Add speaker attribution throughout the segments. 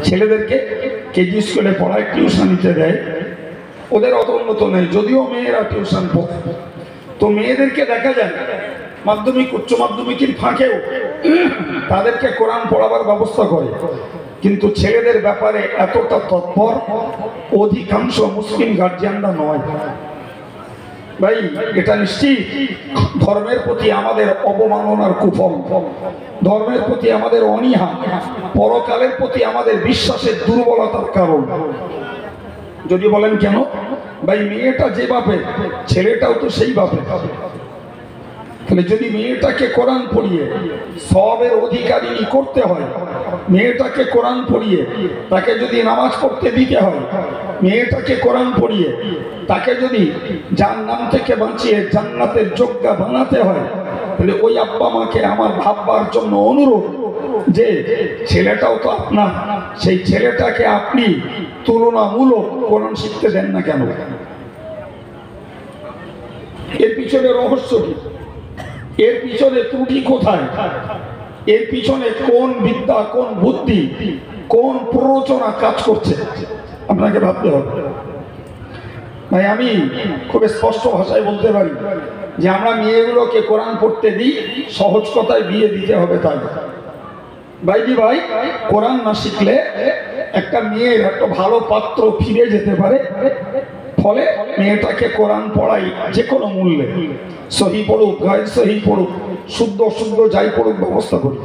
Speaker 1: ছেলেদেরকে কেজি স্কুলে পড়ায়, টিউশন নিতে দেয়, ওদের অত উন্নত নেই, যদিও মেয়েরা টিউশন পড়ে। তো মেয়েদেরকে দেখা যায় মাধ্যমিক উচ্চ মাধ্যমিকের ফাঁকেও তাদেরকে কোরআন পড়াবার ব্যবস্থা করে, কিন্তু ছেলেদের ব্যাপারে এতটা তৎপর অধিকাংশ মুসলিম গার্জিয়ানরা নয়। ভাই, এটা নিশ্চিত ধর্মের প্রতি আমাদের অবমাননার কুফল, ধর্মের প্রতি আমাদের অনীহা, পরকালের প্রতি আমাদের বিশ্বাসের দুর্বলতার কারণ। যদি বলেন কেন, ভাই মেয়েটা যে বাপে, ছেলেটাও তো সেই বাপে। তাহলে যদি মেয়েটাকে কোরআন পড়িয়ে সওয়াবের অধিকারিণী করতে হয়, মেয়েটাকে কোরআন পড়িয়ে তাকে যদি নামাজ পড়তে দিতে হয়, মেয়েটাকে কোরআন পড়িয়ে তাকে যদি জাহান্নাম থেকে বাঁচিয়ে জান্নাতের যোগ্যা বানাতে হয়, তাহলে ওই আব্বা মাকে আমার ভাববার জন্য অনুরোধ যে ছেলেটাও তো আপনার, সেই ছেলেটাকে আপনি তুলনামূলক কোরআন শিখতে দেন না কেন? এর পিছনে রহস্য কি? এর পিছনে ত্রুটি কোথায়? এর পিছনে কোন বিদ্যা, কোন বুদ্ধি, কোন প্ররোচনা কাজ করছে আপনাকে ভাবতে হবে। ভাই, আমি খুব স্পষ্ট ভাষায় বলতে পারি যে আমরা মেয়েগুলোকে কোরআন পড়তে দিই, সহজ কথায় বিয়ে দিতে হবে তাই। ভাইজি ভাই, কোরআন না শিখলে একটা মেয়ের একটা ভালো পাত্র ফিরে যেতে পারে। ফলে মেয়েটাকে কোরআন পড়াই যে কোনো মূল্যে, সহি পড়ুক, গায়ের সহি পড়ুক, শুদ্ধ শুদ্ধ যাই পড়ুক, ব্যবস্থা করি।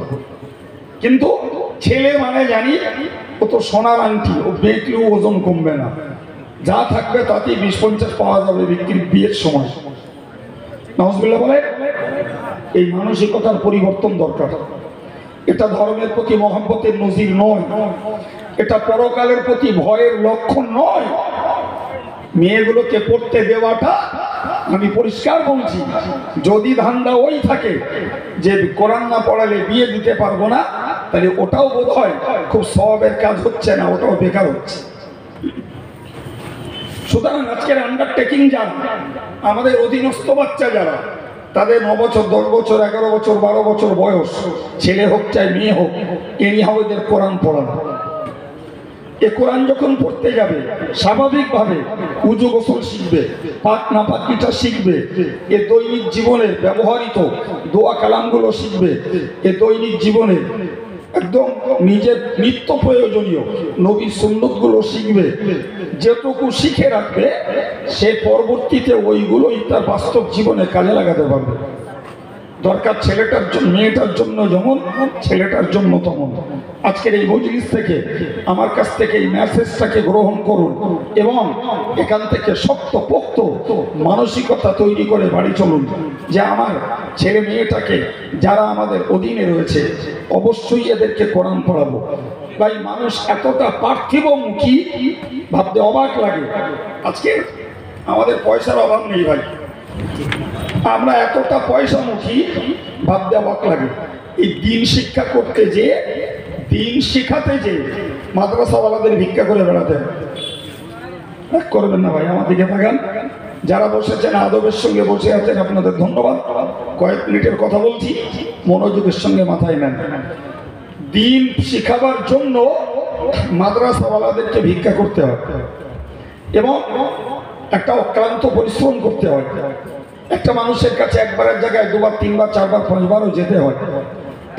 Speaker 1: কিন্তু ছেলে মানে জানি ও তো সোনার আংটি, ও বেঁকলেও ওজন কমবে না, যা থাকবে তাতেই 20-50 পাওয়া যাবে বিক্রির বিয়ের সময়। নাউজুবিল্লাহ বলে, এই মানসিকতার পরিবর্তন দরকার। এটা ধর্মের প্রতি মহব্বতের নজির নয়, এটা পরকালের প্রতি ভয়ের লক্ষণ নয়। মেয়েগুলোকে পড়তে দেওয়াটা, আমি পরিষ্কার বলছি, যদি ধান্দা ওই থাকে যে কোরআন না পড়ালে বিয়ে দিতে পারবো না, তাহলে ওটাও বোধ হয় খুব সওয়াবের কাজ হচ্ছে না, ওটাও বেকার হচ্ছে। সুতরাং আজকের আন্ডারটেকিং যারা, আমাদের অধীনস্থ বাচ্চা যারা, তাদের 9 বছর, 10 বছর, 11 বছর, 12 বছর বয়স, ছেলে হোক চাই মেয়ে হোক, এরই হবে এদের কোরআন পড়ানো। এ কোরআন যখন পড়তে যাবে, স্বাভাবিকভাবে উজু গোসল শিখবে, পাক না পাকিটা শিখবে, এ দৈনিক জীবনের ব্যবহৃত দোয়া কালামগুলো শিখবে, এ দৈনিক জীবনের একদম নিজের নিত্য প্রয়োজনীয় নবীর সুন্নতগুলো শিখবে। যেটুকু শিখে রাখবে, সে পরবর্তীতে ওইগুলোই তার বাস্তব জীবনে কাজে লাগাতে পারবে। দরকার ছেলেটার জন্য, মেয়েটার জন্য যেমন, ছেলেটার জন্য তেমন। আজকের এই মজলিস থেকে, আমার কাছ থেকে এই মেসেজটাকে গ্রহণ করুন এবং এখান থেকে শক্ত পোক্ত মানসিকতা তৈরি করে বাড়ি চলুন যে আমার ছেলে মেয়েটাকে, যারা আমাদের অধীনে রয়েছে, অবশ্যই এদেরকে কোরআন পড়াবো। ভাই, মানুষ এতটা পার্থিবমুখী, ভাবতে অবাক লাগে। আজকে আমাদের পয়সার অভাব নেই ভাই, আমরা এতটা পয়সামুখী, ভাবতে অবাক লাগে। এই দিন শিক্ষা করতে যে, দিন শিখাতে যে মাদ্রাসাওয়ালাদের ভিক্ষা করে বেড়াতেন। করবেন না ভাই, আমার দিকে তাকান। যারা বসেছেন আদবের সঙ্গে বসে আছেন, আপনাদের ধন্যবাদ। কয়েক মিনিটের কথা বলছি, মনোযোগের সঙ্গে মাথায় নেন। দিন শিখাবার জন্য মাদ্রাসাওয়ালাদেরকে ভিক্ষা করতে হয় এবং একটা অক্লান্ত পরিশ্রম করতে হয়। একটা মানুষের কাছে একবারের জায়গায় 2বার, 3বার, 4বার, 5বারও যেতে হয়,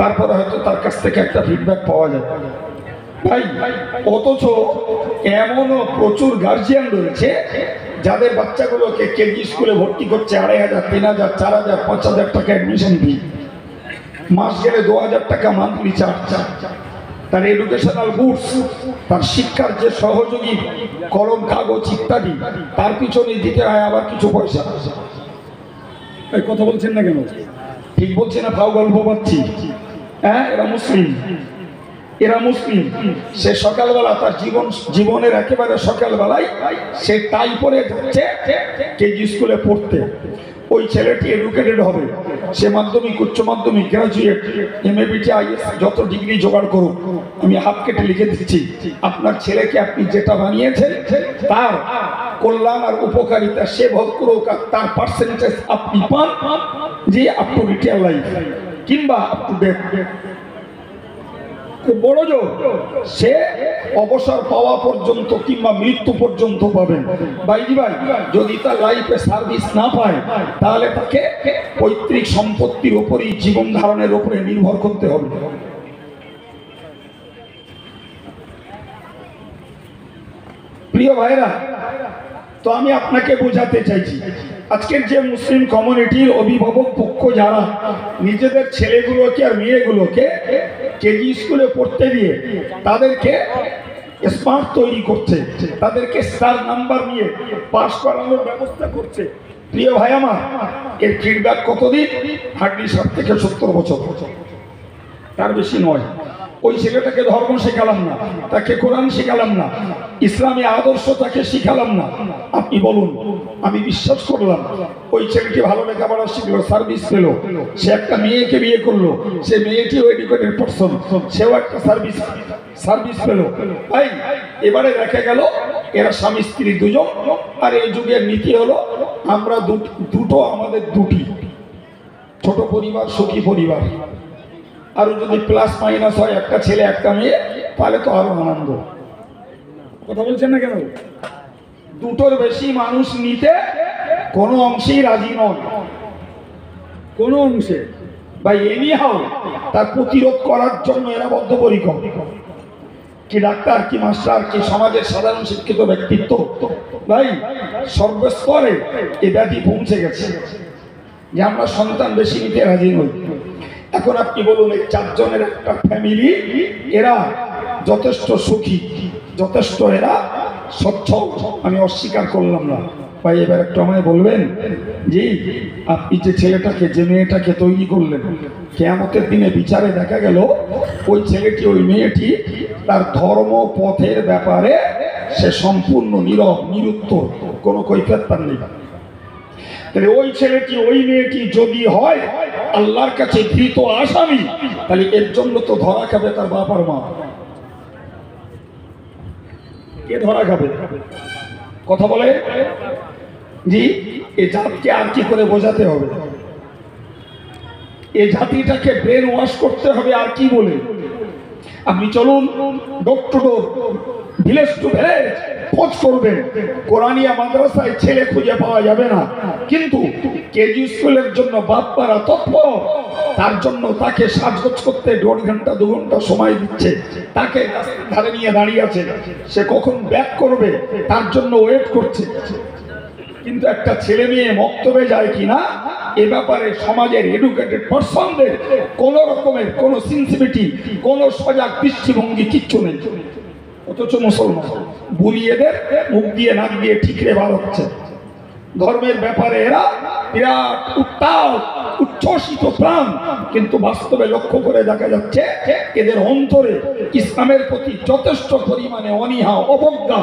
Speaker 1: তারপরে হয়তো তার কাছ থেকে একটা ফিডব্যাক পাওয়া যায়। ভাই, অথচ এমনও প্রচুর গার্জিয়ান রয়েছে যাদের বাচ্চাগুলোকে কেজি স্কুলে ভর্তি করছে 2,500, 3,000, 4,000, 5,000 টাকা অ্যাডমিশন ফি, মাস গেলে 2,000 টাকা মান্থলি চার্জ। তার এডুকেশনাল বুটস, তার শিক্ষার যে সহযোগী কলম, কাগজ ইত্যাদি, তার পিছনে দিতে হয় আবার কিছু পয়সা। কথা বলছেন না কেন? ঠিক বলছি না? ফাও গল্প পাচ্ছি? হ্যাঁ, এরা মুসলিম, এরা মুসলিম। সে সকালবেলা তার জীবনের একেবারে সকালবেলায় সে টাই পরে যাচ্ছে কেজি স্কুলে পড়তে। ওই ছেলেটি এডুকেটেড হবে, সে মাধ্যমিক, উচ্চ মাধ্যমিক, গ্রাজুয়েট, MA, BT, IS যত ডিগ্রি জোগাড় করুক, আমি হাত কেটে লিখে দিচ্ছি, আপনার ছেলেকে আপনি যেটা বানিয়েছেন তার কল্যাণ আর উপকারিতা সে ভোগ করুক, তার পার্সেন্টেজ আপনি পান যে আপ টু রিটায়ার লাইফ কিংবা আপ টু ডেথ। খুব বড় যোগ। সে অবসর পাওয়া পর্যন্ত কিংবা মৃত্যু পর্যন্ত পাবেন। ভাইজি ভাই, যদি তার লাইফে সার্ভিস না পায় তাহলে তাকে পৈতৃক সম্পত্তির উপরই জীবন ধারণের উপরে নির্ভর করতে হবে। প্রিয় ভাইরা, তো আমি আপনাকে বোঝাতে চাইছি, আজকের যে মুসলিম কমিউনিটির অভিভাবক পক্ষ যারা নিজেদের ছেলেগুলোকে আর মেয়েগুলোকে কেজি স্কুলে পড়তে দিয়ে তাদেরকে স্মার্ট তৈরি করছে, তাদেরকে স্টার নাম্বার নিয়ে পাস করানোর ব্যবস্থা করছে, প্রিয় ভাই আমার, এর ফিডব্যাক কতদিন? হার্ডলি 60 থেকে 70 বছর, তার বেশি নয়। ওই ছেলেটাকে ধর্ম শেখালাম না, তাকে কোরআন শেখালাম না, ইসলামী আদর্শ তাকে শিখালাম না। আপনি বলুন, আমি বিশ্বাস করলাম ওই ছেলেটি ভালো লেখাপড়া শিখলো, সার্ভিস পেল, সে একটা মেয়েকে বিয়ে করলো, সে মেয়েটিও এডুকেটেড পারসন, সেও একটা সার্ভিস পেল। ভাই, এবারে দেখা গেল এরা স্বামী স্ত্রী দুজন, আর এই যুগের নীতি হলো আমরা দুটো, আমাদের দুটি, ছোট পরিবার সুখী পরিবার। আরো যদি প্লাস মাইনাস হয়, একটা ছেলে একটা মেয়ে, তাহলে তো আরো আনন্দ। কথা বলছেন না কেন? দুটোর বেশি মানুষ নিতে কোনো অংশেই রাজি নন, কোনো অংশে। ভাই, এনিহাও তার প্রতিরোধ করার জন্য এরা বদ্ধপরিকর। কি ডাক্তার, কি মাস্টার, কি সমাজের সাধারণ শিক্ষিত ব্যক্তিত্ব, ভাই সর্বস্তরে এই ব্যাধি পৌঁছে গেছে যে আমরা সন্তান বেশি নিতে রাজি নই। এখন আপনি বলুন, এই 4 জনের একটা ফ্যামিলি, এরা যথেষ্ট সুখী, যথেষ্ট এরা সচ্ছল, আমি অস্বীকার করলাম না। ভাই, এবার একটু আমায় বলবেন, জি আপনি যে ছেলেটাকে, যে মেয়েটাকে তৈরি করলেন, কিয়ামতের দিনে বিচারে দেখা গেল ওই ছেলেটি, ওই মেয়েটি তার ধর্ম পথের ব্যাপারে সে সম্পূর্ণ নীরব, নিরুত্তর, কোনো কৈফিয়ত তার নেই। তাহলে ওই ছেলেটি, ওই মেয়েটি যদি হয় আল্লাহর কাছে ধৃত আসামি, তাহলে এর জন্য তো ধরা খাবে তার বাপ আর মা। কে ধরা খাবে? কথা বলে জি, এই জাতিকে আর কি করে বোঝাতে হবে? এই জাতিটাকে ব্রেন ওয়াশ করতে হবে আর কি বলে? আপনি চলুন door to door, village to village খোঁজ করবেন, কোরআনিয়া মাদ্রাসায় ছেলে খুঁজে পাওয়া যাবে না, কিন্তু কেজি স্কুলের জন্য বাপ্পারা তৎপর, তার জন্য তাকে সাজগোজ করতে 1.5 ঘন্টা 2 ঘন্টা সময় দিচ্ছে, তাকে ধারে নিয়ে দাঁড়িয়ে আছে, সে কখন ব্যাক করবে তার জন্য ওয়েট করছে। কিন্তু একটা ছেলে মেয়ে মক্তবে যায় কিনা এ ব্যাপারে সমাজের এডুকেটেড পারসনদের কোন রকমের কোন সেন্সিটিভিটি, কোন সজাগ দৃষ্টিভঙ্গি কিচ্ছু নেই। অথচ মুসলমান বুলিয়েদের মুখ দিয়ে নাক দিয়ে ঠিকরে বার হচ্ছে। ধর্মের ব্যাপারে এরা বিরাট উত্তাল, উচ্ছ্বসিত প্রাণ, কিন্তু বাস্তবে লক্ষ্য করে দেখা যাচ্ছে এদের অন্তরে ইসলামের প্রতি যথেষ্ট পরিমাণে অনীহা, অবজ্ঞা,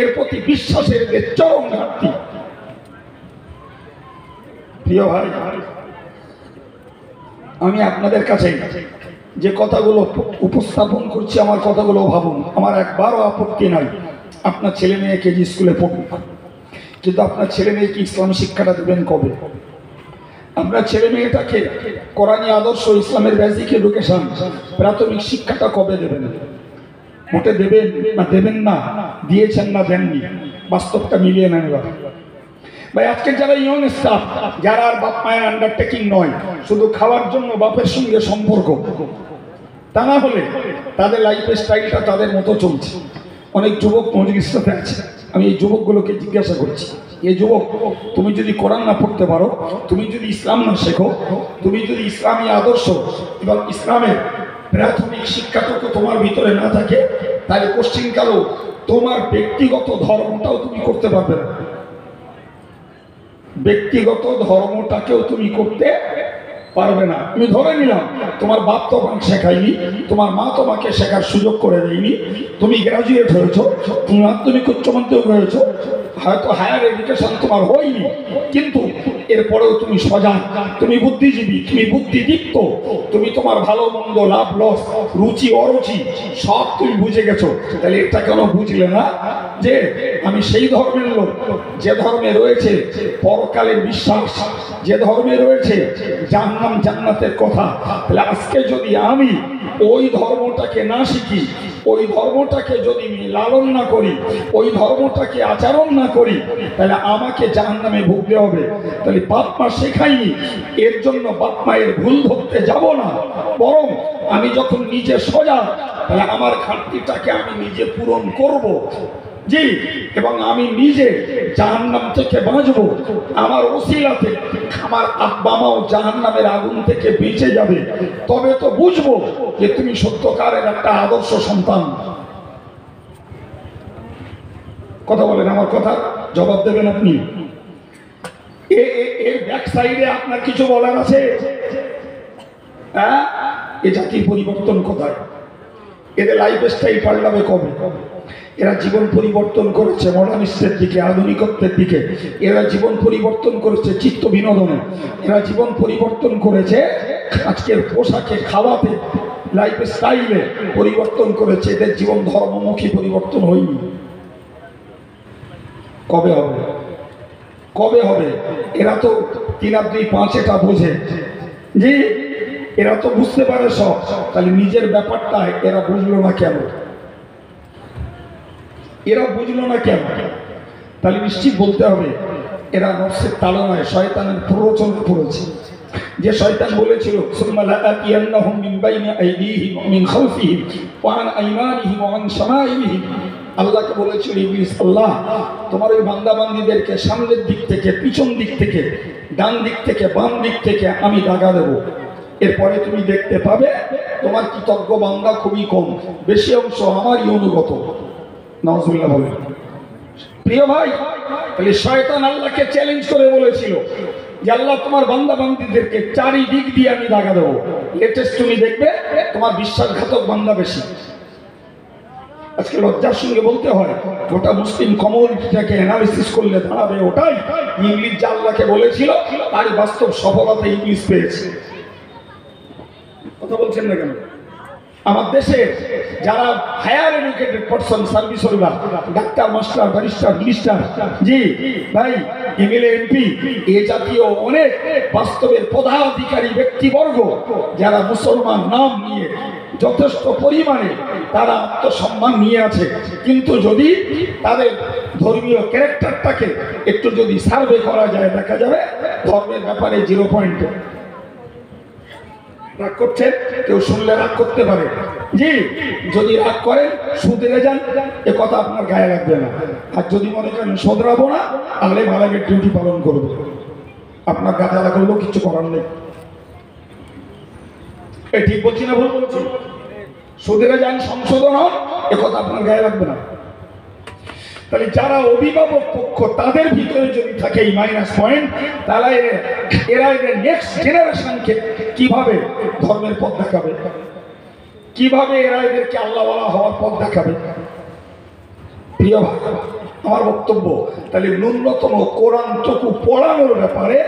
Speaker 1: এর প্রতি বিশ্বাসের এদের চরম ঘাটতি। প্রিয় ভাই, আমি আপনাদের কাছে যে কথাগুলো উপস্থাপন করছি, আমার কথাগুলো ভাবুন। আমার একবারও আপত্তি নাই আপনার ছেলে মেয়ে কেজি স্কুলে পড়ুক, কিন্তু আপনার ছেলে মেয়েকে ইসলাম শিক্ষাটা দেবেন কবে? আপনার ছেলে মেয়েটাকে কোরআনী আদর্শ, ইসলামের বেসিক এডুকেশন, প্রাথমিক শিক্ষাটা কবে দেবেন? মোটে দেবেন না দেবেন না, দিয়েছেন না দেননি, বাস্তবটা মিলিয়ে নেন। ভাই, আজকে যারা ইয়ং স্টাফ, যারা আর বাপ মায়ের আন্ডারটেকিং নয়, শুধু খাওয়ার জন্য বাপের সঙ্গে সম্পর্ক, তা না হলে তাদের লাইফ স্টাইলটা তাদের মতো চলছে। অনেক যুবক মজলিসটাতে আছে, আমি এই যুবকগুলোকে জিজ্ঞাসা করছি, এই যুবক, তুমি যদি কোরআন না পড়তে পারো, তুমি যদি ইসলাম না শেখো, তুমি যদি ইসলামী আদর্শ এবং ইসলামের প্রাথমিক শিক্ষাটুকু তোমার ভিতরে না থাকে, তাহলে কোশ্চিনকালেও তোমার ব্যক্তিগত ধর্মটাও তুমি করতে পারবে না। ব্যক্তিগত ধর্মটাকেও তুমি করতে পারবে না। আমি ধরে নিলাম তোমার বাপ তোমাকে শেখায়নি, তোমার মা তোমাকে শেখার সুযোগ করে দেয়নি, তুমি গ্রাজুয়েট হয়েছো, তুমি মাধ্যমিক উচ্চ মাধ্যমিক হয়েছো, হয়তো হায়ার এডুকেশন তোমার হয়নি, কিন্তু এরপরেও তুমি সজাগ, তুমি বুদ্ধিজীবী, তুমি বুদ্ধিদীপ্ত, তুমি তোমার ভালো মন্দ লাভ লস রুচি অরুচি সব তুমি বুঝে গেছো। তাহলে এটা কেন বুঝলে না যে আমি সেই ধর্মের লোক যে ধর্মে রয়েছে পরকালের বিশ্বাস, যে ধর্মে রয়েছে জাহান্নাম জান্নাতের কথা। তাহলে আজকে যদি আমি ওই ধর্মটাকে না শিখি, ওই ধর্মটাকে যদি আমি লালন না করি, ওই ধর্মটাকে আচরণ না করি, তাহলে আমাকে জাহান্নামে ভুগতে হবে। তাহলে বাপ মা শেখায়নি, এর জন্য বাপ মায়ের ভুল ধরতে যাব না, বরং আমি যখন নিজে সজাগ তাহলে আমার ঘাটতিটাকে আমি নিজে পূরণ করব। জি, এবং আমি নিজে জাহান্নাম থেকে বাঁচবো, আমার ওসিলাতে আমার আব্বা মাও জাহান্নামের আগুন থেকে বেঁচে যাবে। তবে তো বুঝবো যে তুমি সত্যকারের একটা আদর্শ সন্তান। কথা বলেন, আমার কথা জবাব দেবেন আপনি। এর ব্যাক সাইডে আপনার কিছু বলার আছে? হ্যাঁ, এ জাতির পরিবর্তন কোথায়? এদের লাইফ স্টাইল পাল্টাবে কবে? এরা জীবন পরিবর্তন করেছে মডার্নিস্টের দিকে, আধুনিকত্বের দিকে। এরা জীবন পরিবর্তন করেছে চিত্ত বিনোদনে। এরা জীবন পরিবর্তন করেছে আজকের পোশাকে, খাওয়াতে, লাইফ স্টাইলে পরিবর্তন করেছে। এদের জীবন ধর্মমুখী পরিবর্তন হয়নি। কবে হবে? কবে হবে? এরা তো 3 আর 2 5 এটা বোঝে। জি, এরা তো বুঝতে পারে সব। তাহলে নিজের ব্যাপারটা এরা বুঝলো না কেন? এরা বুঝলো না কেন? তাহলে নিশ্চিত বলতে হবে এরা নফসের তাড়নায় শয়তানের প্ররোচনা পড়েছে। যে শয়তান বলেছিল সুম্মা লাআতিয়ান্নাহুম মিন বাইনি আইদিহিম ওয়া মিন খালফিহিম ওয়া আন আইমানিহিম ওয়া আন শামাইলিহিম। আল্লাহকে বলেছিল ইবলিস, আল্লাহ তোমার ওই বান্দা বান্দীদেরকে সামনের দিক থেকে, পিছন দিক থেকে, ডান দিক থেকে, বাম দিক থেকে আমি দাগা দেব। এরপরে তুমি দেখতে পাবে তোমার কৃতজ্ঞ বান্দা খুবই কম, বেশি অংশ আমারই অনুগত। নাউজুবিল্লাহ বলে। প্রিয় ভাই, তাহলে শয়তান আল্লাহকে চ্যালেঞ্জ করে বলেছিল যে আল্লাহ তোমার বান্দা বান্দীদেরকে চারিদিক দিয়ে আমি দাগা দেবো। লেটেস্ট তুমি দেখবে তোমার বিশ্বাসঘাতক বান্দা বেশি। আজকে লজ্জার সঙ্গে বলতে হয় গোটা মুসলিম কমিউনিটিটাকে অ্যানালিসিস করলে দাঁড়াবে ওটাই ইংলিশ যা আল্লাহকে বলেছিল তারই বাস্তব সফলতা ইংলিশ পেয়েছে। কথা বলছেন না কেন? আমার দেশে যারা higher educated person, service holder, doctor, master, barrister, minister, জি ভাই, এমএলএ, এমপি, এ জাতীয় অনেক বাস্তবের পদাধিকারী ব্যক্তিবর্গ যারা মুসলমান নাম নিয়ে যথেষ্ট পরিমাণে তারা আত্মসম্মান নিয়ে আছে, কিন্তু যদি তাদের ধর্মীয় ক্যারেক্টারটাকে একটু যদি সার্ভে করা যায় দেখা যাবে ধর্মের ব্যাপারে 0 পয়েন্ট। রাগ করছেন? কেউ শুনলে রাগ করতে পারে। জি, যদি রাগ করেন শুধরে যান, এ কথা আপনার গায়ে লাগবে না। আর যদি মনে করেন শোধরাবো না, তাহলে ভালোভাবে ডিউটি পালন করবে। আপনার গায়ে লাগলেও কিছু করার নেই। এ ঠিক বলছি না ভুল বলছি? শুধরে যান, সংশোধন হন, এ কথা আপনার গায়ে লাগবে না। তাহলে যারা অভিভাবক পক্ষ তাদের ভিতরে যদি থাকে এই মাইনাস পয়েন্ট, তাহলে এরা এদের নেক্সট জেনারেশনকে কিভাবে ধর্মের পথ দেখাবে, কিভাবে এরা এদেরকে আল্লাহওয়ালা হওয়ার পথ দেখাবে? প্রিয় ভাই, আমার বক্তব্য তাহলে ন্যূনতম কোরআনটুকু পড়ানোর ব্যাপারে,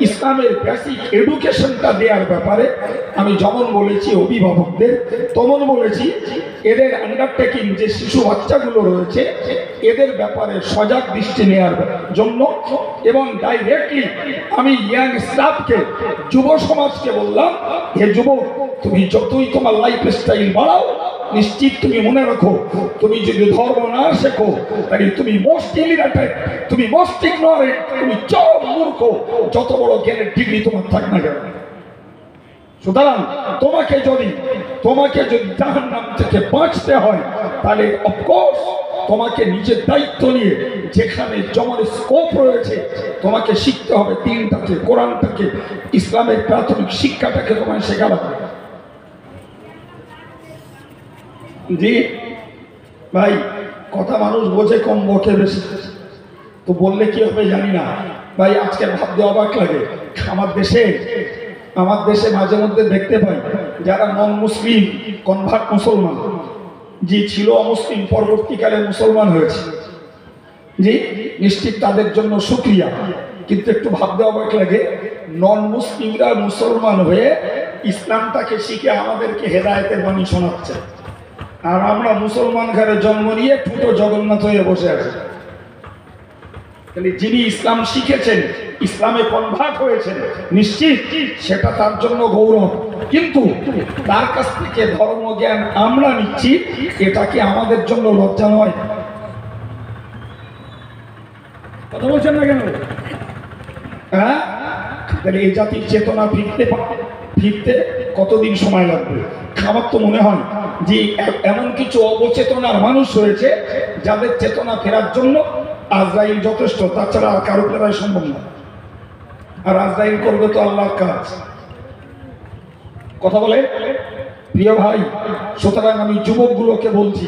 Speaker 1: ইসলামের বেসিক এডুকেশনটা দেওয়ার ব্যাপারে আমি যেমন বলেছি অভিভাবকদের, তেমন বলেছি এদের আন্ডারটেকিং যে শিশু বাচ্চাগুলো রয়েছে এদের ব্যাপারে সজাগ দৃষ্টি নেওয়ার জন্য। এবং ডাইরেক্টলি আমি ইয়াং স্টাফকে, যুব সমাজকে বললাম, হে যুবক, তুমি যতই তোমার লাইফ স্টাইল বাড়াও, নিশ্চিত তুমি মনে রাখো তুমি যদি ধর্ম না শেখো তাহলে তুমি মোস্ট ইলিটারেট, তুমি মোস্ট ইগনোরেন্ট, তুমি চরম মূর্খ, যত বড় জ্ঞানের ডিগ্রি তোমার থাক না কেন। সুতরাং তোমাকে যদি জাহান্নাম থেকে বাঁচতে হয় তাহলে অফকোর্স তোমাকে নিজের দায়িত্ব নিয়ে যেখানে যেমন স্কোপ রয়েছে তোমাকে শিখতে হবে দিনটাকে, কোরআনটাকে, ইসলামের প্রাথমিক শিক্ষাটাকে তোমায় শেখাতে হবে। জি ভাই, কথা মানুষ বোঝে কম, বকে বেশি। তো বললে কি হবে জানি না ভাই। আজকে ভাবতে অবাক লাগে, আমার দেশে মাঝে মধ্যে দেখতে পাই যারা নন মুসলিম কনভার্ট মুসলমান, যে ছিল অমুসলিম পরবর্তীকালে মুসলমান হয়েছে, জি নিশ্চিত তাদের জন্য শুকরিয়া। কিন্তু একটু ভাবতে অবাক লাগে, নন মুসলিমরা মুসলমান হয়ে ইসলামটাকে শিখে আমাদেরকে হেদায়েতের বাণী শোনাচ্ছে, আর আমরা মুসলমান ঘরে জন্ম নিয়ে ঠুটো জগন্নাথ হয়ে বসে আছি। তাহলে যিনি ইসলাম শিখেছেন, ইসলামে কনভার্ট হয়েছেন, নিশ্চিত সেটা তার জন্য গৌরব, কিন্তু তার কাছ থেকে ধর্ম জ্ঞান আমরা নিচ্ছি, এটা কি আমাদের জন্য লজ্জা নয়? কথা বলছেন না কেন? হ্যাঁ, তাহলে এই জাতির চেতনা ফিরতে কতদিন সময় লাগবে? আমার তো মনে হয় যে এমন কিছু অবচেতনার মানুষ রয়েছে যাদের চেতনা ফেরার জন্য আজরাইল যথেষ্ট, তাছাড়া আর কারো দ্বারাই সম্ভব না। আর আজরাইল করবে তো আল্লাহর কাজ। কথা বলে প্রিয় ভাই, সুতরাং আমি যুবকগুলোকে বলছি,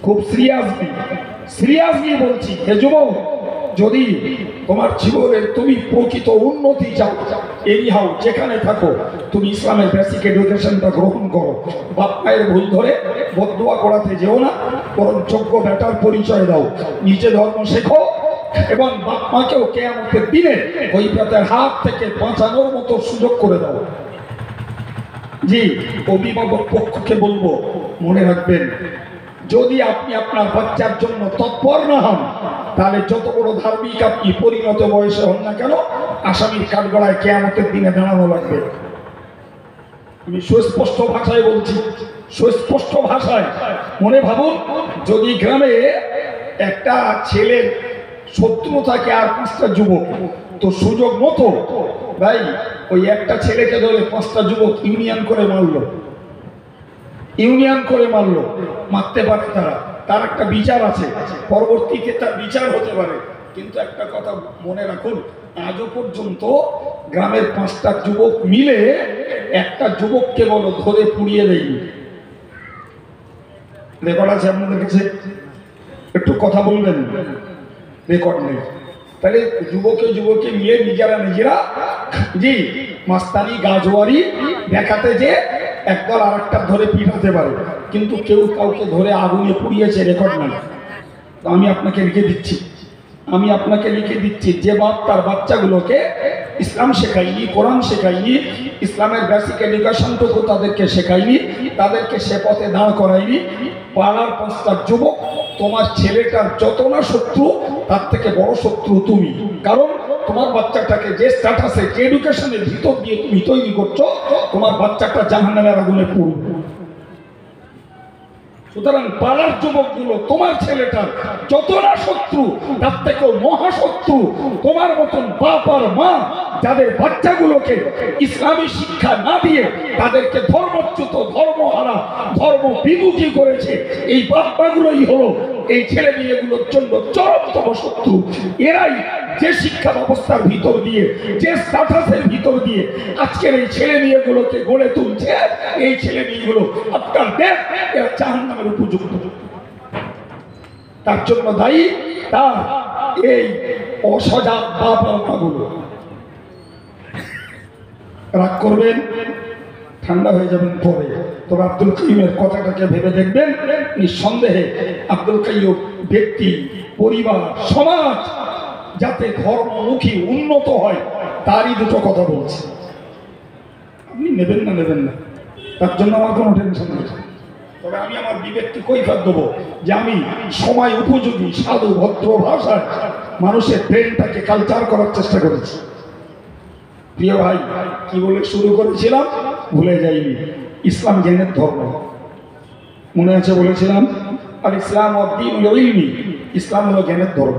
Speaker 1: খুব সিরিয়াসলি বলছি, হে যুবক, যদি তোমার জীবনের তুমি প্রকৃত উন্নতি চাও, এই হাও যেখানে থাকো, তুমি ইসলামের বেসিক এডুকেশনটা গ্রহণ করো। বাপ মায়ের ভুল ধরে বদদুয়া করাতে যেও না, বরং যোগ্য বেটার পরিচয় দাও, নিজে ধর্ম শেখো এবং বাপ মাকেও কিয়ামতের দিনে ওই পেটের হাত থেকে বাঁচানোর মতো সুযোগ করে দাও। জি, অভিভাবক পক্ষকে বলবো, মনে রাখবেন, যদি আপনি আপনার বাচ্চার জন্য তৎপর না হন, তাহলে যত বড় ধার্মিক আপনি পরিণত বয়সে হন না কেন, আসামির কাঠগড়ায় কিয়ামতের দিনে দাঁড়ানো লাগবে। আমি সুস্পষ্ট ভাষায় বলছি, সুস্পষ্ট ভাষায়। মনে ভাবুন, যদি গ্রামে একটা ছেলের শত্রু থাকে আর 5টা যুবক, তো সুযোগ মতো ভাই ওই একটা ছেলেকে ধরে 5টা যুবক ইউনিয়ন করে মারলো, মারতে পারে তার একটা বিচার আছে, পরবর্তীতে তার বিচার হতে পারে। কিন্তু একটা কথা মনে রাখুন, আজও পর্যন্ত গ্রামের 5টা যুবক মিলে একটা যুবককে বলো ধরে পুড়িয়ে দেয়নি। রেকর্ড আছে আপনাদের কাছে? একটু কথা বলবেন, রেকর্ড নেই। তাহলে যুবকে মিলে নিজেরা জি মাস্তানি গাজওয়ারি দেখাতে যে একদল আর একটা ধরে পিটাতে পারে, কিন্তু কেউ কাউকে ধরে আগুনে পুড়িয়েছে রেকর্ড নাই। তো আমি আপনাকে লিখে দিচ্ছি, যে বাপ তার বাচ্চাগুলোকে ইসলাম শেখায়নি, কোরআন শেখায়নি, ইসলামের বেসিক এডুকেশনটুকু তাদেরকে শেখায়নি, তাদেরকে সে পথে দাঁড় করায়নি, পাড়ার 5টা যুবক, তোমার ছেলেটার যত না শত্রু, তার থেকে বড় শত্রু তুমি। কারণ তোমার বাচ্চাটাকে যে স্ট্যাটাসে, যে এডুকেশনের ভিতর দিয়ে তুমি তৈরি করছো, তোমার বাচ্চাটা জাহান্নামের আগুনে পুড়বে। সুতরাং পাড়ার যুবকগুলো তোমার ছেলেটার যত না শত্রু, তার থেকেও মহাশত্রু তোমার মতন বাপ আর মা, যাদের বাচ্চাগুলোকে ইসলামী শিক্ষা না দিয়ে তাদেরকে ধর্মচ্যুত, ধর্মহারা, ধর্মবিমুখী করেছে। এই বাপ্পাগুলোই হলো এই ছেলে মেয়েগুলোর জন্য চরমতম শত্রু। এরাই যে শিক্ষা ব্যবস্থার ভিতর দিয়ে, যে স্ট্যাটাসের ভিতর দিয়ে আজকের এই ছেলে মেয়েগুলোকে গড়ে তুলছে, এই ছেলে মেয়েগুলো আপনার দেখ এরা জাহান্নামের উপযুক্ত। তার জন্য দায়ী তার এই অসজাগ বাপ মাগুলো। রাগ করবেন, ঠান্ডা হয়ে যাবেন পরে। তবে আব্দুল কাইয়ুমের কথাটাকে ভেবে দেখবেন, নিঃসন্দেহে আব্দুল কাইয়ুম ব্যক্তি, পরিবার, সমাজ যাতে ধর্মমুখী উন্নত হয়, তারই দুটো কথা বলছে। আপনি নেবেন না, তার জন্য আমার কোনো টেনশন নেই। তবে আমি আমার বিবেককে কৈফিয়ত দেবো যে আমি সময় উপযোগী, সাধু, ভদ্র ভাষায় মানুষের ব্রেনটাকে কালচার করার চেষ্টা করেছি। প্রিয় ভাই, কি বলে শুরু করেছিলাম ভুলে যাইনি, ইসলাম জ্ঞানের ধর্ম। মনে আছে বলেছিলাম, আর ইসলাম দ্বীনুল ইলমি, ইসলাম হলো জ্ঞানের ধর্ম।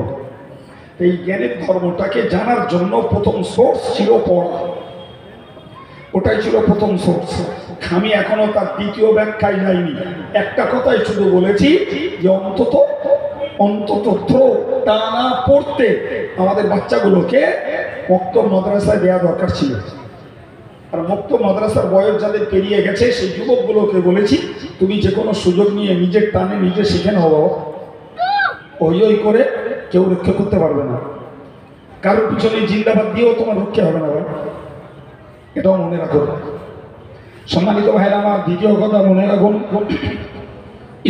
Speaker 1: এই জ্ঞানের ধর্মটাকে জানার জন্য প্রথম সোর্স ছিল পড়া, ওটাই ছিল প্রথম সোর্স। আমি এখনো তার দ্বিতীয় ব্যাখ্যায় যাইনি, একটা কথাই শুধু বলেছি যে অন্তত টানা পড়তে আমাদের বাচ্চাগুলোকে মক্তব মাদ্রাসায় দেওয়া দরকার ছিল। আর মক্তব মাদ্রাসার বয়স যাদের পেরিয়ে গেছে, সেই যুবকগুলোকে বলেছি, তুমি যে কোনো সুযোগ নিয়ে নিজের টানে নিজে শিখে নাও, ওই করে কেউ রক্ষা করতে পারবে না, কারোর পিছনে জিন্দাবাদ দিয়েও তোমার রক্ষা হবে না। এটাও মনে রাখো। সম্মানিত ভাইরা আমার, দ্বিতীয় কথা মনে রাখুন,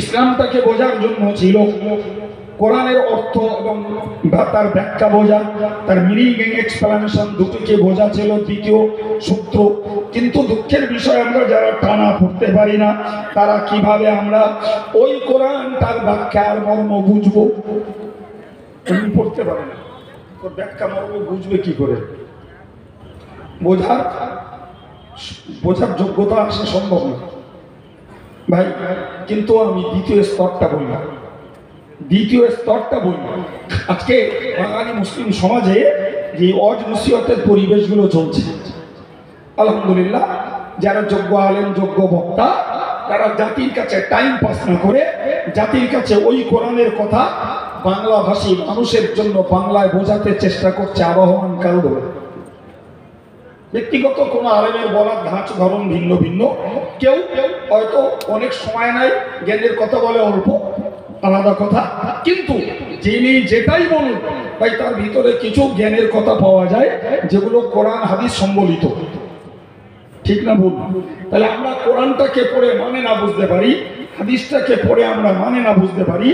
Speaker 1: ইসলামটাকে বোঝার জন্য ছিল কোরআনের অর্থ এবং তার ব্যাখ্যা বোঝা, তার মিনিং এন্ড এক্সপ্লেনেশন দুটোকে বোঝা ছিল দ্বিতীয় সূত্র। কিন্তু দুঃখের বিষয় আমরা যারা টানা পড়তে পারি না, তারা কিভাবে আমরা ওই কোরআন তার ব্যাখ্যার মর্ম বুঝবো? তুমি পড়তে পারে না, তোর ব্যাখ্যা মর্ম বুঝবে কি করে? বোঝার যোগ্যতা আসা সম্ভব না ভাই। কিন্তু আমি দ্বিতীয় স্তরটা বললাম, আজকে বাঙালি মুসলিম সমাজে যে অজ নসিহতের পরিবেশগুলো চলছে, আলহামদুলিল্লাহ, যারা যোগ্য আলেম, যোগ্য বক্তা, তারা জাতির কাছে টাইম পাস না করে জাতির কাছে ওই কোরআনের কথা বাংলাভাষী মানুষের জন্য বাংলায় বোঝাতে চেষ্টা করছে আবহমান কাল ধরে। ব্যক্তিগত কোনো আলেমের বলার ধাঁচ ধরন ভিন্ন ভিন্ন, কেউ হয়তো অনেক সময় নাই, জ্ঞানের কথা বলে অল্প, আলাদা কথা। কিন্তু যিনি যেটাই বলুন ভাই, তার ভিতরে কিছু জ্ঞানের কথা পাওয়া যায় যেগুলো কোরআন হাদিস সম্বলিত, ঠিক না ভুল? তাহলে আমরা কোরআনটাকে পড়ে মানে না বুঝতে পারি, হাদিসটাকে পড়ে আমরা মানে না বুঝতে পারি,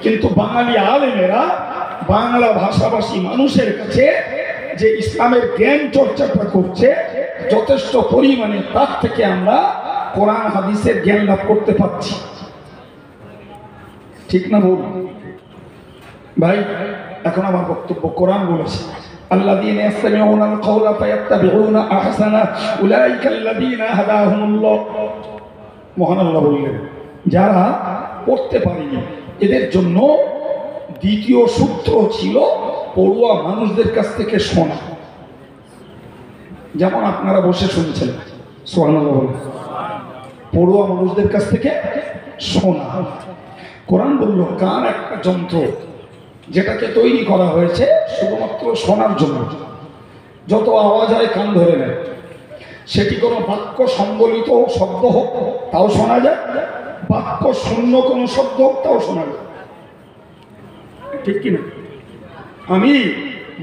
Speaker 1: কিন্তু বাঙালি আলেমেরা বাংলা ভাষাভাষী মানুষের কাছে যে ইসলামের জ্ঞান চর্চাটা করছে যথেষ্ট পরিমাণে, তার থেকে আমরা কোরআন হাদিসের জ্ঞান লাভ করতে পারছি, ঠিক না ভুল ভাই? এখন আমার বক্তব্য, কোরআন বলেছে আল্লাযীনা ইয়াসতামিউনাল কাওলা ফায়াত্তাবিউনা আহসানা উলাইকা আল্লাযীনা হাদাহুমুল্লাহ। মহান আল্লাহ বললেন, যারা পড়তে পারেনি এদের জন্য দ্বিতীয় সূত্র ছিল পড়ুয়া মানুষদের কাছ থেকে শোনা। যেমন আপনারা বসে শুনছেন, সুবহানাল্লাহ বলেন, পড়ুয়া মানুষদের কাছ থেকে শোনা। কোরআন বলল কান একটা যন্ত্র যেটাকে তৈরি করা হয়েছে শুধুমাত্র শোনার জন্য। যত আওয়াজ হয় কান ধরে নেয়, সেটি কোনো বাক্য সম্বলিত শব্দ হোক তাও শোনা যায়, বাক্য শূন্য কোনো শব্দ হোক তাও শোনা যায়, ঠিক কিনা? আমি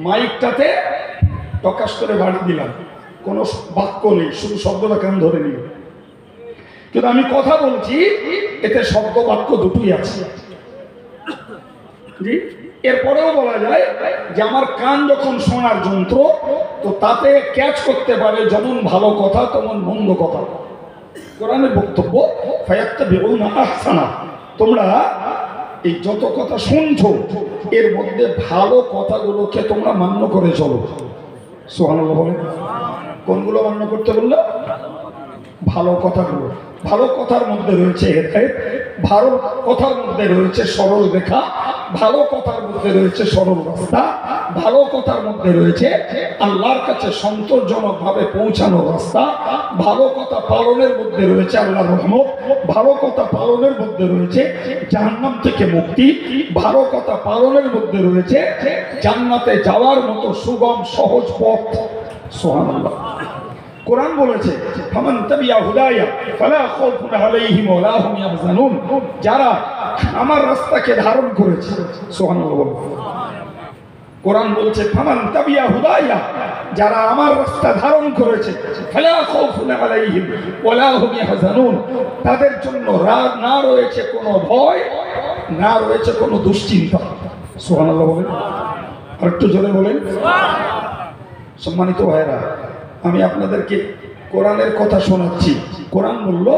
Speaker 1: মাইকটাতে প্রকাশ করে বাড়ি দিলাম, কোনো বাক্য নেই, শুধু শব্দটা কান ধরে নিল, কিন্তু আমি কথা বলছি, এতে শব্দ বাক্য দুটোই আছে। জি, এরপরেও বলা যায় যে আমার কান যখন শোনার যন্ত্র, তো তাতে ক্যাচ করতে পারে যেমন ভালো কথা তেমন মন্দ কথা। কোরআনের বক্তব্য ফায়াত্তাবিউনা আহসানা, তোমরা এই যত কথা শুনছো এর মধ্যে ভালো কথাগুলোকে তোমরা মান্য করে চলো। সুবহানাল্লাহ বলেন। কোনগুলো মান্য করতে বললো? ভালো কথাগুলো। ভালো কথার মধ্যে রয়েছে হেদায়েত, ভালো কথার মধ্যে রয়েছে সরল রেখা, ভালো কথার মধ্যে রয়েছে সরল রাস্তা, ভালো কথার মধ্যে রয়েছে আল্লাহর কাছে সন্তোষজনক ভাবে পৌঁছানোর রাস্তা, ভালো কথা পালনের মধ্যে রয়েছে আল্লাহর রহমত, ভালো কথা পালনের মধ্যে রয়েছে জাহান্নাম থেকে মুক্তি, ভালো কথা পালনের মধ্যে রয়েছে জান্নাতে যাওয়ার মতো সুগম সহজ পথ। সুবহানাল্লাহ। কোরআন বলেছে ফামান তাবিয়া হুদায়া ফালা খাউফুন আলাইহিম ওয়ালা হুম ইয়াহজানুন, যারা আমার রাস্তাকে ধারণ করেছে। সুবহানাল্লাহ। কোরআন বলছে ফামান তাবিয়া হুদায়া, যারা আমার রাস্তা ধারণ করেছে, ফালা খাউফুন আলাইহিম ওয়ালা হুম ইয়াহজানুন, তাদের জন্য না রয়েছে কোনো ভয়, না রয়েছে কোনো দুশ্চিন্তা। সুবহানাল্লাহ বলেন। আরেকটু জোরে বলেন। সম্মানিত ভাইরা, আমি আপনাদেরকে কোরআনের কথা শোনাচ্ছি। কোরআন বলল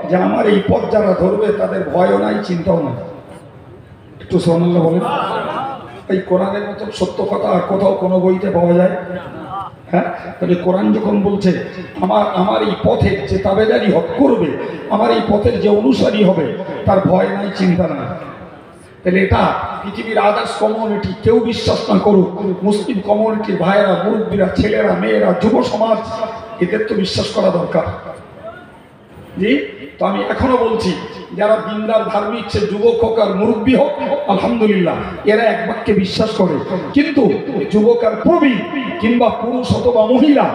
Speaker 1: যে আমার এই পথ যারা ধরবে তাদের ভয়ও নাই, চিন্তাও নাই। একটু সুবহানাল্লাহ বলেন। এই কোরআনের মতো সত্য কথা আর কোথাও কোনো বইতে পাওয়া যায়? হ্যাঁ, তাহলে কোরআন যখন বলছে আমার এই পথের যে তাবেদারি করবে, আমার এই পথের যে অনুসারী হবে, তার ভয় নাই, চিন্তা নাই, তাহলে এটা পৃথিবীর আদার্স কমিউনিটি কেউ বিশ্বাস না করুক, মুসলিম কমিউনিটির ভাইয়েরা, মুরব্বীরা, ছেলেরা, মেয়েরা, যুব সমাজ, এদের তো বিশ্বাস করা দরকার। জি, তো আমি এখনো বলছি, যারা দিনদার ধার্মিক, সে যুবক হোক আর মুরব্বী হোক, আলহামদুলিল্লাহ, এরা এক বাক্যে বিশ্বাস করে। কিন্তু যুবক আর প্রবীণ কিংবা পুরুষ অথবা মহিলা,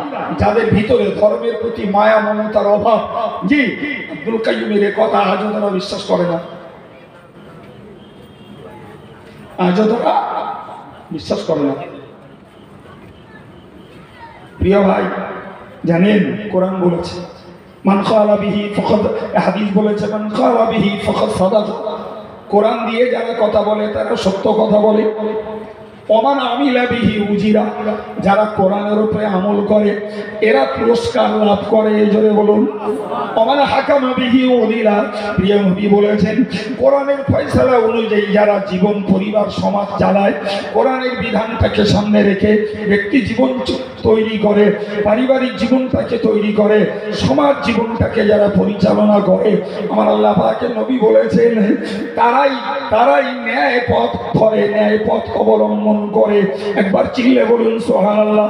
Speaker 1: যাদের ভিতরে ধর্মের প্রতি মায়া মমতার অভাব, জি, আব্দুল কাইয়ুমের এ কথা আজও তারা বিশ্বাস করে না, আজও তারা বিশ্বাস করে না। প্রিয় ভাই, জানেন কোরআন বলেছে মান ক্বালা বিহি ফাকাদ, হাদিস বলেছে মান ক্বালা বিহি ফাকাদ সাদাক, কোরআন দিয়ে যারা কথা বলে তারা সত্য কথা বলে। ওমান আমিলা বিহি উজিরা, যারা কোরআনের উপরে আমল করে এরা পুরস্কার লাভ করে। এই জন্য বলুন ওমান হাকামা বিহি উদিলা। প্রিয় নবী বলেছেন কোরআনের ফয়সালা অনুযায়ী যারা জীবন, পরিবার, সমাজ চালায়, কোরআনের বিধানটাকে সামনে রেখে ব্যক্তি জীবন তৈরি করে, পারিবারিক জীবনটাকে তৈরি করে, সমাজ জীবনটাকে যারা পরিচালনা করে, আমার আল্লাহ পাকের নবী বলেছেন তারাই ন্যায় পথ ধরে, ন্যায় পথ অবলম্বন করে। একবার চিল্লে বলুন সুবহানাল্লাহ।